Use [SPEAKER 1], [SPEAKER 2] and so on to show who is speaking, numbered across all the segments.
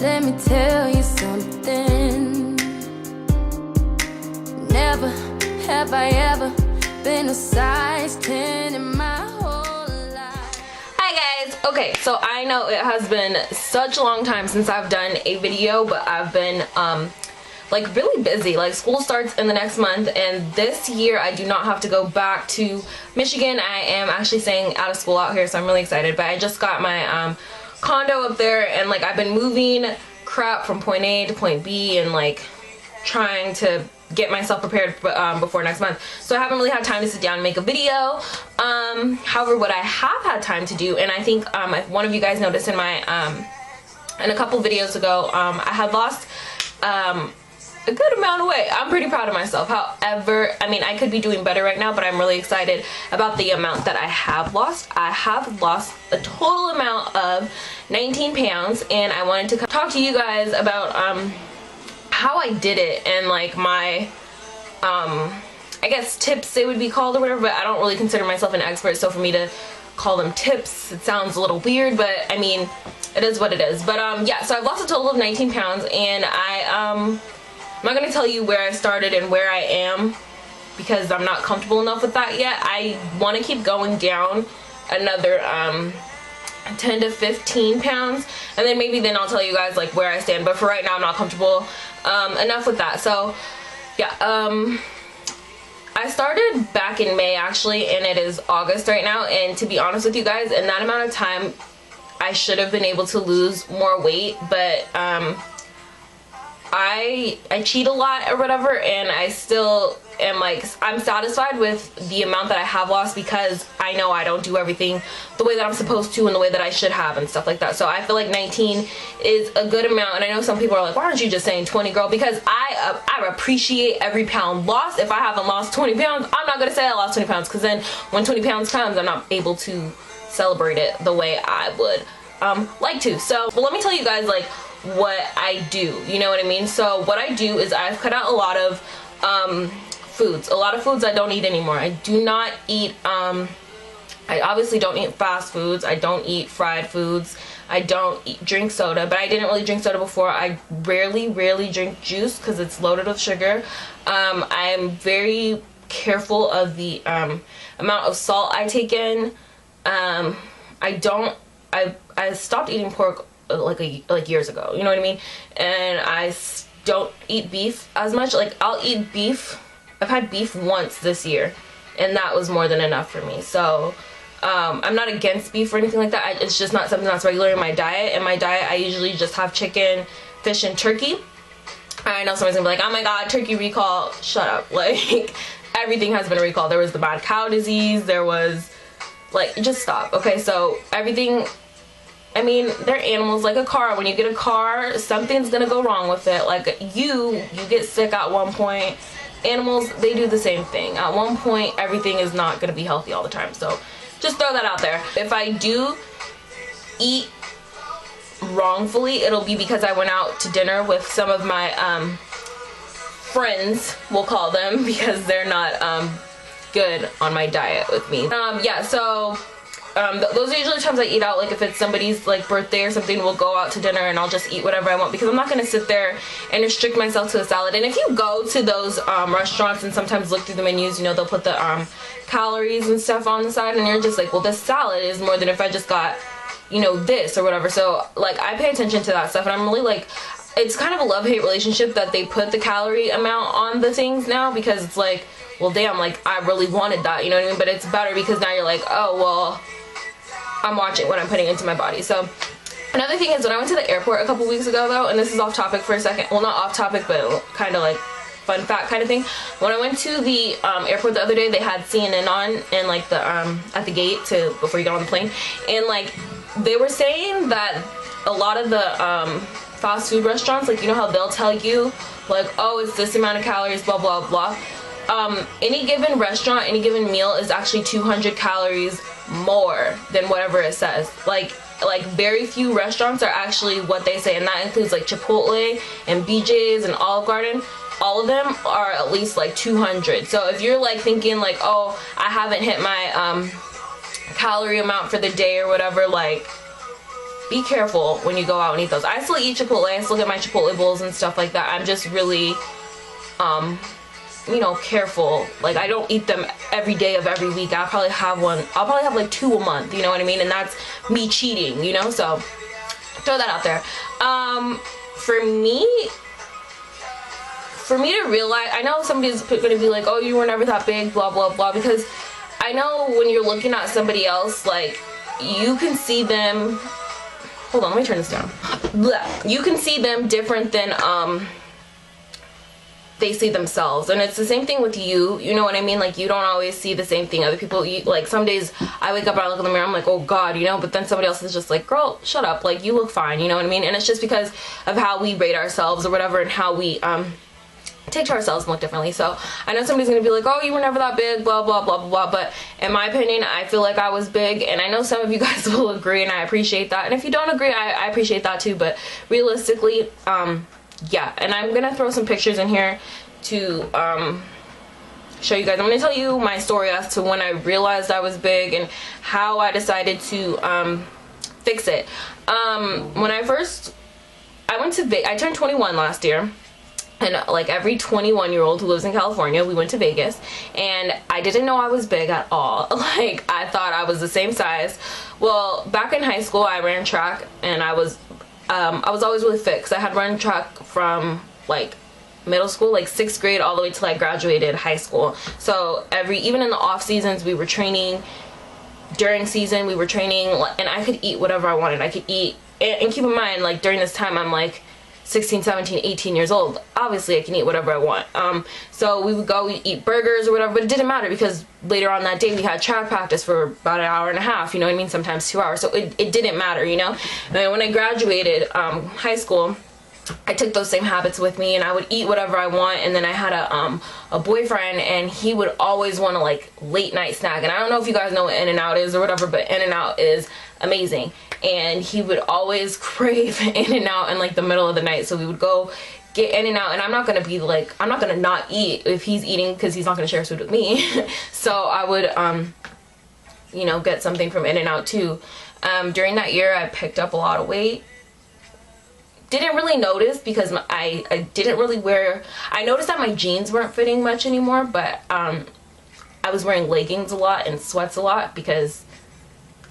[SPEAKER 1] Let me tell you something. Never have I ever been a size 10 in my whole life.
[SPEAKER 2] Hi guys! Okay, so I know it has been such a long time since I've done a video, but I've been like really busy. Like school starts in the next month, and this year I do not have to go back to Michigan. I am actually staying out of school out here, so I'm really excited. But I just got my condo up there, and like I've been moving crap from point A to point B and like trying to get myself prepared before next month. So I haven't really had time to sit down and make a video. However, what I have had time to do, and I think if one of you guys noticed in my in a couple videos ago, I had lost a good amount of weight. I'm pretty proud of myself. However, I mean, I could be doing better right now, but I'm really excited about the amount that I have lost. I have lost a total amount of 19 pounds, and I wanted to talk to you guys about how I did it and like my I guess tips they would be called or whatever, but I don't really consider myself an expert, so for me to call them tips, it sounds a little weird, but I mean, it is what it is. But yeah, so I've lost a total of 19 pounds, and I'm not going to tell you where I started and where I am because I'm not comfortable enough with that yet. I want to keep going down another 10 to 15 pounds, and then maybe then I'll tell you guys like where I stand, but for right now I'm not comfortable enough with that. So yeah, I started back in May actually, and it is August right now, and to be honest with you guys, in that amount of time I should have been able to lose more weight, but I cheat a lot or whatever, and I still am like, I'm satisfied with the amount that I have lost because I know I don't do everything the way that I'm supposed to and the way that I should have and stuff like that. So I feel like 19 is a good amount, and I know some people are like, why aren't you just saying 20, girl? Because I appreciate every pound lost. If I haven't lost 20 pounds, I'm not gonna say I lost 20 pounds, because then when 20 pounds comes, I'm not able to celebrate it the way I would like to. So, but let me tell you guys like what I do, you know what I mean? So what I do is I've cut out a lot of foods. A lot of foods I don't eat anymore. I do not eat I obviously don't eat fast foods. I don't eat fried foods. I don't drink soda, but I didn't really drink soda before. I rarely drink juice because it's loaded with sugar. I'm very careful of the amount of salt I take in. I stopped eating pork like years ago, you know what I mean? And I don't eat beef as much. Like I'll eat beef. I've had beef once this year, and that was more than enough for me. So I'm not against beef or anything like that. It's just not something that's regular in my diet. In my diet, I usually just have chicken, fish, and turkey. I know someone's gonna be like, oh my god, turkey recall. Shut up. Like everything has been recalled. There was the mad cow disease. There was like, just stop. Okay, so everything, I mean, they're animals like a car. When you get a car, something's gonna go wrong with it. Like you get sick at one point. Animals, they do the same thing. At one point, everything is not gonna be healthy all the time. So just throw that out there. If I do eat wrongfully, it'll be because I went out to dinner with some of my friends, we'll call them, because they're not good on my diet with me. Yeah, so those are usually times I eat out. Like if it's somebody's like birthday or something, we'll go out to dinner and I'll just eat whatever I want, because I'm not gonna sit there and restrict myself to a salad. And if you go to those restaurants and sometimes look through the menus, you know, they'll put the calories and stuff on the side, and you're just like, well, this salad is more than if I just got, you know, this or whatever. So like I pay attention to that stuff, and I'm really like, it's kind of a love-hate relationship that they put the calorie amount on the things now, because it's like, well damn, like I really wanted that, you know what I mean? But it's better because now you're like, oh well, I'm watching what I'm putting into my body. So another thing is, when I went to the airport a couple weeks ago though, and this is off topic for a second, well not off topic but kind of like fun fact kind of thing. When I went to the airport the other day, they had CNN on and like the at the gate to before you got on the plane, and like they were saying that a lot of the fast food restaurants, like you know how they'll tell you like, oh it's this amount of calories, blah blah blah. Any given restaurant, any given meal is actually 200 calories more than whatever it says. Like very few restaurants are actually what they say, and that includes like Chipotle and BJ's and Olive Garden. All of them are at least like 200. So if you're like thinking like, oh I haven't hit my calorie amount for the day or whatever, like be careful when you go out and eat those. I still eat Chipotle, I still get my Chipotle bowls and stuff like that. I'm just really you know, careful. Like, I don't eat them every day of every week. I'll probably have like 2 a month, you know what I mean? And that's me cheating, you know? So throw that out there. For me to realize, I know somebody's gonna be like, oh, you were never that big, blah blah blah, because I know when you're looking at somebody else, like, you can see them, hold on, let me turn this down. You can see them different than they see themselves, and it's the same thing with you, you know what I mean? Like, you don't always see the same thing other people eat. Like, some days I wake up and I look in the mirror, I'm like, oh god, you know, but then somebody else is just like, girl, shut up, like, you look fine, you know what I mean? And it's just because of how we rate ourselves or whatever, and how we take to ourselves and look differently. So I know somebody's gonna be like, oh, you were never that big, blah blah blah blah blah, but in my opinion, I feel like I was big, and I know some of you guys will agree, and I appreciate that, and if you don't agree, I appreciate that too. But realistically, yeah, and I'm gonna throw some pictures in here to show you guys. I'm gonna tell you my story as to when I realized I was big and how I decided to fix it. When I turned 21 last year, and like every 21-year-old who lives in California, we went to Vegas, and I didn't know I was big at all. Like, I thought I was the same size. Well, back in high school, I ran track, and I was always really fit, because I had run track from like middle school, like 6th grade, all the way till I graduated high school. So even in the off seasons, we were training. During season, we were training, and I could eat whatever I wanted. I could eat, and keep in mind, like, during this time, I'm like 16, 17, 18 years old. Obviously, I can eat whatever I want. So we would go eat burgers or whatever, but it didn't matter, because later on that day we had track practice for about an hour and a half, you know what I mean? Sometimes 2 hours. So it didn't matter, you know? And when I graduated high school, I took those same habits with me, and I would eat whatever I want. And then I had a boyfriend, and he would always want to, like, late night snack. And I don't know if you guys know what In-N-Out is or whatever, but In-N-Out is amazing. And he would always crave In-N-Out in like the middle of the night. So we would go get In-N-Out, and I'm not gonna be like, I'm not gonna not eat if he's eating, because he's not gonna share his food with me. So I would you know, get something from In-N-Out too. During that year, I picked up a lot of weight. Didn't really notice, because I didn't really wear, I noticed that my jeans weren't fitting much anymore, but I was wearing leggings a lot and sweats a lot, because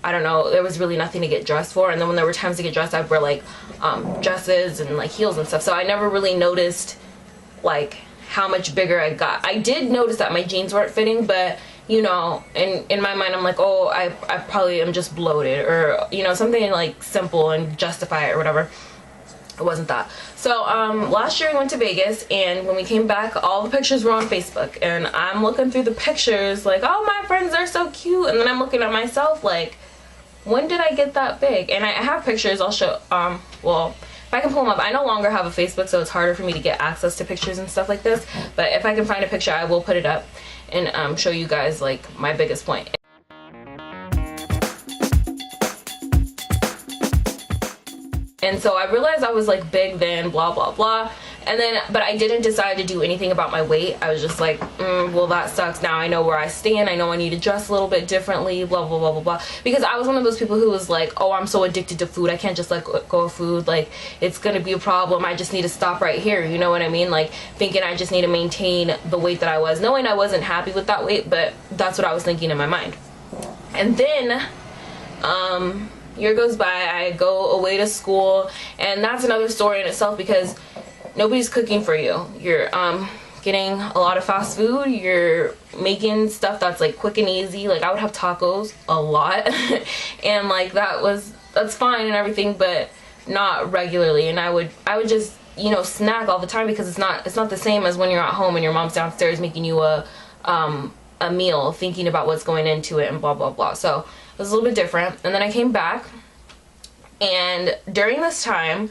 [SPEAKER 2] I don't know, there was really nothing to get dressed for. And then when there were times to get dressed, I'd wear like dresses and like heels and stuff. So I never really noticed like how much bigger I got. I did notice that my jeans weren't fitting, but you know, in my mind, I'm like, oh, I probably am just bloated, or, you know, something like simple and justify it or whatever. It wasn't that. So last year we went to Vegas, and when we came back, all the pictures were on Facebook, and I'm looking through the pictures like, oh, my friends are so cute, and then I'm looking at myself like, when did I get that big? And I have pictures. I'll show, well, if I can pull them up. I no longer have a Facebook, so it's harder for me to get access to pictures and stuff like this, but if I can find a picture, I will put it up and show you guys like my biggest point. And so I realized I was like big then, blah blah blah, and then, but I didn't decide to do anything about my weight. I was just like, well, that sucks. Now I know where I stand. I know I need to dress a little bit differently, blah blah blah blah blah, because I was one of those people who was like, oh, I'm so addicted to food, I can't just let go of food, like it's gonna be a problem, I just need to stop right here, you know what I mean? Like thinking I just need to maintain the weight that I was, knowing I wasn't happy with that weight, but that's what I was thinking in my mind. And then year goes by, I go away to school, and that's another story in itself, because nobody's cooking for you. You're getting a lot of fast food, you're making stuff that's like quick and easy. Like I would have tacos a lot and like that's fine and everything, but not regularly. And I would just, you know, snack all the time, because it's not the same as when you're at home and your mom's downstairs making you a meal, thinking about what's going into it and blah blah blah. So it was a little bit different. And then I came back, and during this time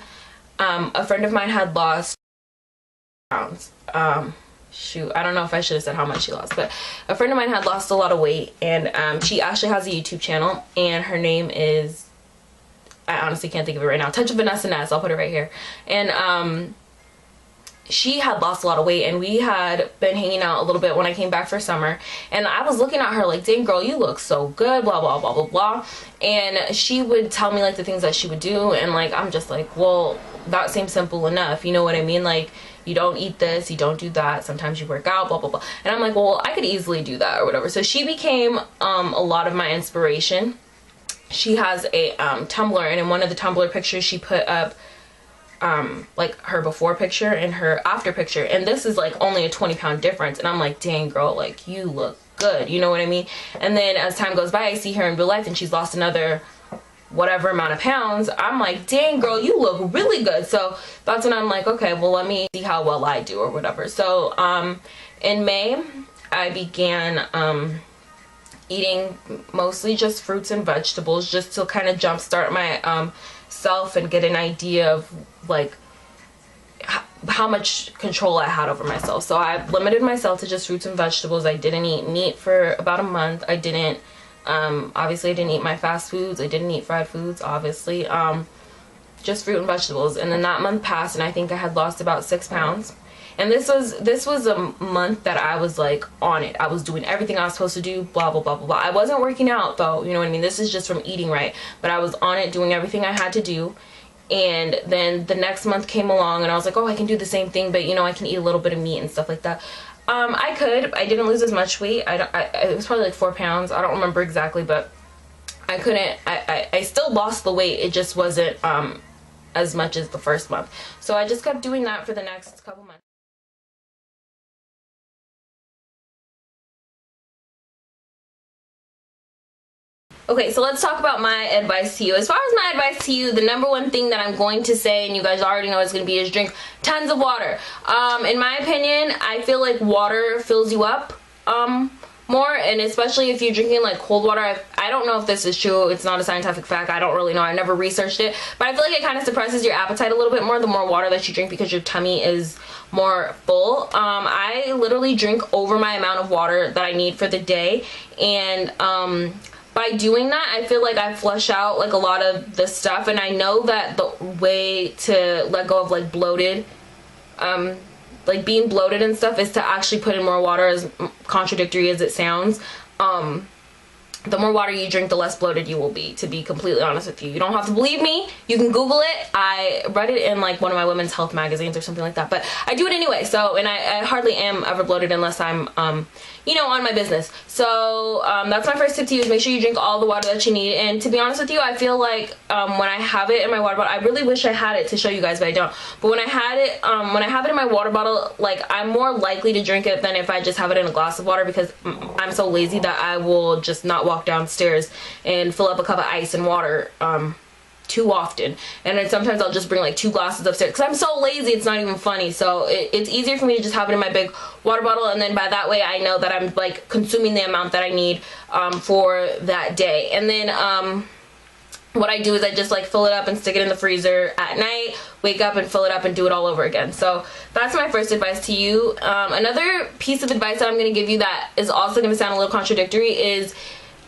[SPEAKER 2] a friend of mine had lost pounds. Shoot, I don't know if I should have said how much she lost, but a friend of mine had lost a lot of weight, and she actually has a YouTube channel, and her name is, I honestly can't think of it right now, Touch of Vanessa Ness. I'll put it right here. And she had lost a lot of weight, and we had been hanging out a little bit when I came back for summer, and I was looking at her like, dang girl, you look so good, blah blah blah blah blah. And she would tell me like the things that she would do, and like I'm just like, well, that seems simple enough, you know what I mean? Like, you don't eat this, you don't do that, sometimes you work out, blah blah blah. And I'm like, well, I could easily do that or whatever. So she became a lot of my inspiration. She has a Tumblr, and in one of the Tumblr pictures she put up like her before picture and her after picture, and this is like only a 20-pound difference, and I'm like, dang girl, like you look good, you know what I mean? And then as time goes by, I see her in real life and she's lost another whatever amount of pounds. I'm like, dang girl, you look really good. So that's when I'm like, okay, well, let me see how well I do or whatever. So in May I began eating mostly just fruits and vegetables, just to kind of jumpstart my self and get an idea of like how much control I had over myself. So I limited myself to just fruits and vegetables. I didn't eat meat for about a month. I didn't obviously I didn't eat my fast foods. I didn't eat fried foods, obviously. Just fruit and vegetables. And then that month passed, and I think I had lost about 6 pounds. And this was a month that I was like on it. I was doing everything I was supposed to do, blah blah blah blah blah. I wasn't working out though, you know what I mean? This is just from eating right. But I was on it, doing everything I had to do. And then the next month came along, and I was like, oh, I can do the same thing, but you know, I can eat a little bit of meat and stuff like that. I didn't lose as much weight. It was probably like 4 pounds. I don't remember exactly, but I still lost the weight. It just wasn't as much as the first month. So I just kept doing that for the next couple months. Okay, so let's talk about my advice to you. As far as my advice to you, the number one thing that I'm going to say, and you guys already know it's going to be, is drink tons of water. In my opinion, I feel like water fills you up more, and especially if you're drinking like cold water. I don't know if this is true. It's not a scientific fact. I don't really know. I never researched it, but I feel like it kind of suppresses your appetite a little bit more the more water that you drink, because your tummy is more full. I literally drink over my amount of water that I need for the day, and by doing that, I feel like I flush out like a lot of the stuff. And I know that the way to let go of like bloated, like being bloated and stuff, is to actually put in more water, as contradictory as it sounds. The more water you drink, the less bloated you will be, to be completely honest with you. You don't have to believe me. You can Google it. I read it in like one of my women's health magazines or something like that, but I do it anyway. So, and I hardly am ever bloated unless I'm, you know, on my business. So that's my first tip to you, is make sure you drink all the water that you need. And to be honest with you, I feel like when I have it in my water bottle, I really wish I had it to show you guys, but I don't. But when I had it, when I have it in my water bottle, like I'm more likely to drink it than if I just have it in a glass of water, because I'm so lazy that I will just not walk downstairs and fill up a cup of ice and water too often. And then sometimes I'll just bring like 2 glasses upstairs, because I'm so lazy, it's not even funny. So it's easier for me to just have it in my big water bottle, and then by that way I know that I'm like consuming the amount that I need for that day. And then what I do is I just like fill it up and stick it in the freezer at night, wake up and fill it up and do it all over again. So that's my first advice to you. Another piece of advice that I'm going to give you that is also going to sound a little contradictory is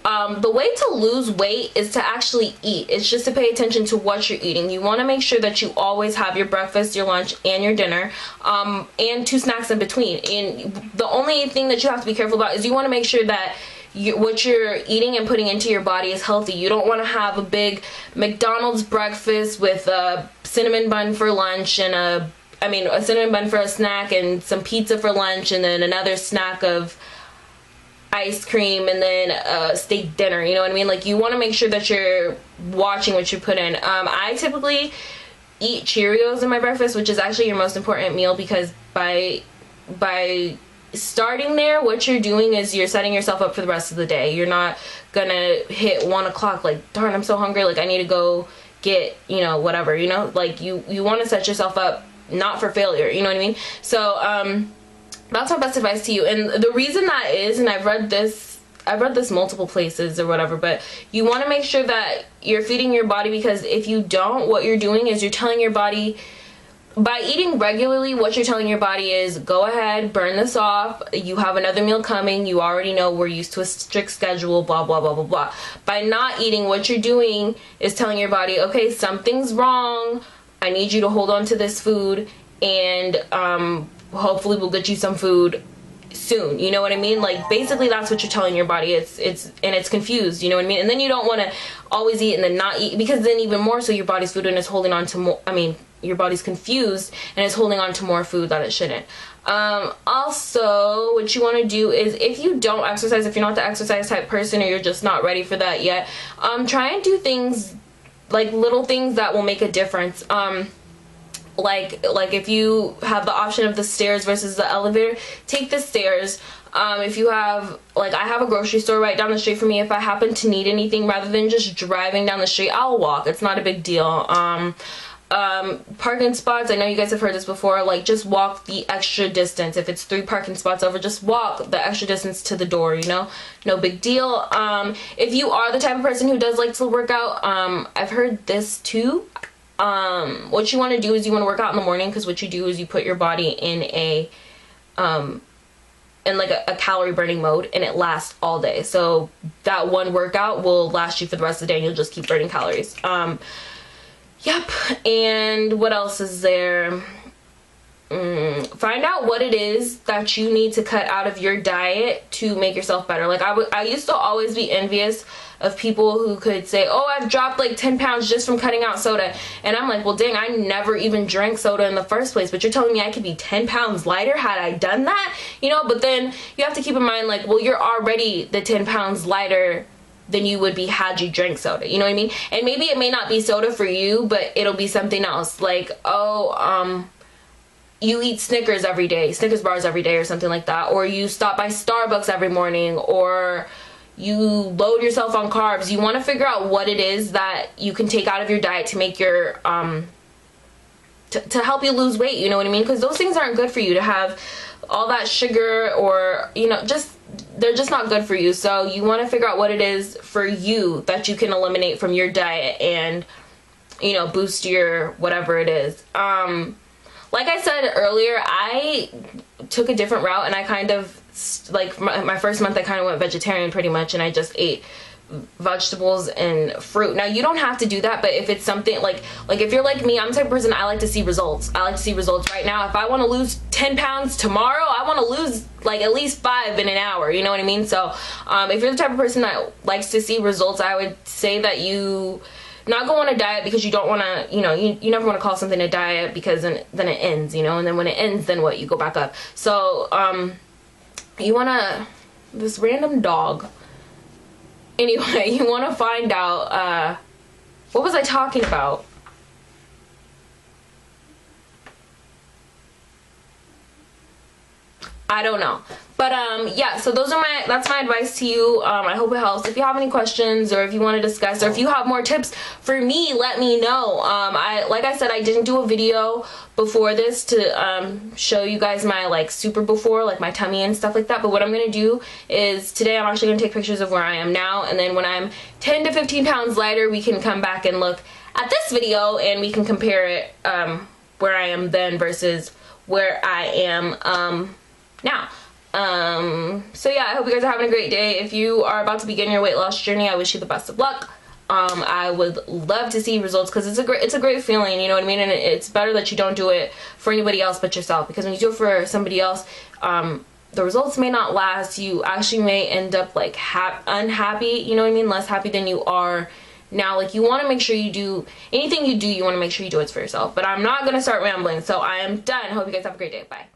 [SPEAKER 2] the way to lose weight is to actually eat. It's just to pay attention to what you're eating. You want to make sure that you always have your breakfast, your lunch, and your dinner, and 2 snacks in between. And the only thing that you have to be careful about is you want to make sure that what you're eating and putting into your body is healthy. You don't want to have a big McDonald's breakfast with a cinnamon bun for lunch and a cinnamon bun for a snack, and some pizza for lunch, and then another snack of ice cream, and then a steak dinner. You know what I mean? Like, you want to make sure that you're watching what you put in. I typically eat Cheerios in my breakfast, which is actually your most important meal, because by starting there, what you're doing is you're setting yourself up for the rest of the day. You're not gonna hit 1 o'clock like, darn, I'm so hungry, like I need to go get, you know, whatever, you know, like you want to set yourself up not for failure, you know what I mean? So that's my best advice to you. And the reason that is, and I've read this multiple places or whatever, but you want to make sure that you're feeding your body, because if you don't, what you're doing is you're telling your body, by eating regularly, what you're telling your body is, go ahead, burn this off, you have another meal coming, you already know, we're used to a strict schedule, blah blah blah blah blah. By not eating, what you're doing is telling your body, okay, something's wrong, I need you to hold on to this food, and hopefully we'll get you some food soon, you know what I mean? Like, basically that's what you're telling your body. It's confused, you know what I mean? And then you don't want to always eat and then not eat, because then even more so your body's food and is holding on to more, your body's confused and is holding on to more food that it shouldn't. Also, what you want to do is, if you don't exercise, if you're not the exercise type person, or you're just not ready for that yet, try and do things, like little things that will make a difference. Like if you have the option of the stairs versus the elevator, take the stairs. If you have, like, I have a grocery store right down the street from me. If I happen to need anything, rather than just driving down the street, I'll walk. It's not a big deal. Parking spots, I know you guys have heard this before, like, just walk the extra distance. If it's 3 parking spots over, just walk the extra distance to the door, you know, no big deal. If you are the type of person who does like to work out, I've heard this too. What you want to do is you want to work out in the morning, because what you do is you put your body in a like a calorie burning mode, and it lasts all day. So that one workout will last you for the rest of the day, and you'll just keep burning calories. Yep. And what else is there? Find out what it is that you need to cut out of your diet to make yourself better. Like, I used to always be envious of people who could say, oh, I've dropped like 10 pounds just from cutting out soda. And I'm like, well, dang, I never even drank soda in the first place, but you're telling me I could be 10 pounds lighter had I done that? You know, but then you have to keep in mind, like, well, you're already the 10 pounds lighter than you would be had you drank soda, you know what I mean? And maybe it may not be soda for you, but it'll be something else, like, oh, you eat Snickers every day, Snickers bars every day, or something like that, or you stop by Starbucks every morning, or you load yourself on carbs. You want to figure out what it is that you can take out of your diet to make your to help you lose weight, you know what I mean? Because those things aren't good for you, to have all that sugar, or, you know, just, they're just not good for you. So you want to figure out what it is for you that you can eliminate from your diet and, you know, boost your whatever it is. Like I said earlier, I took a different route, and I kind of, like, my first month I kind of went vegetarian pretty much, and I just ate vegetables and fruit. Now, you don't have to do that, but if it's something like if you're like me, I'm the type of person, I like to see results. I like to see results right now. If I want to lose 10 pounds tomorrow, I want to lose like at least 5 in an hour, you know what I mean? So if you're the type of person that likes to see results, I would say that you not go on a diet, because you don't want to, you know, you never want to call something a diet, because then it ends, you know, and then when it ends, then what? You go back up. So you want to, this random dog, anyway, you want to find out, what was I talking about? I don't know. But yeah, so that's my advice to you. I hope it helps. If you have any questions, or if you want to discuss, or if you have more tips for me, let me know. Like I said, I didn't do a video before this to show you guys my, like, super before, like my tummy and stuff like that. But what I'm gonna do is, today I'm actually gonna take pictures of where I am now, and then when I'm 10 to 15 pounds lighter, we can come back and look at this video, and we can compare it, where I am then versus where I am now. So yeah, I hope you guys are having a great day. If you are about to begin your weight loss journey, I wish you the best of luck. I would love to see results, because it's a great feeling, you know what I mean? And it's better that you don't do it for anybody else but yourself, because when you do it for somebody else, the results may not last. You actually may end up like unhappy, you know what I mean? Less happy than you are now. Like, you want to make sure you do anything you do, you want to make sure you do it for yourself. But I'm not gonna start rambling, so I am done. Hope you guys have a great day. Bye.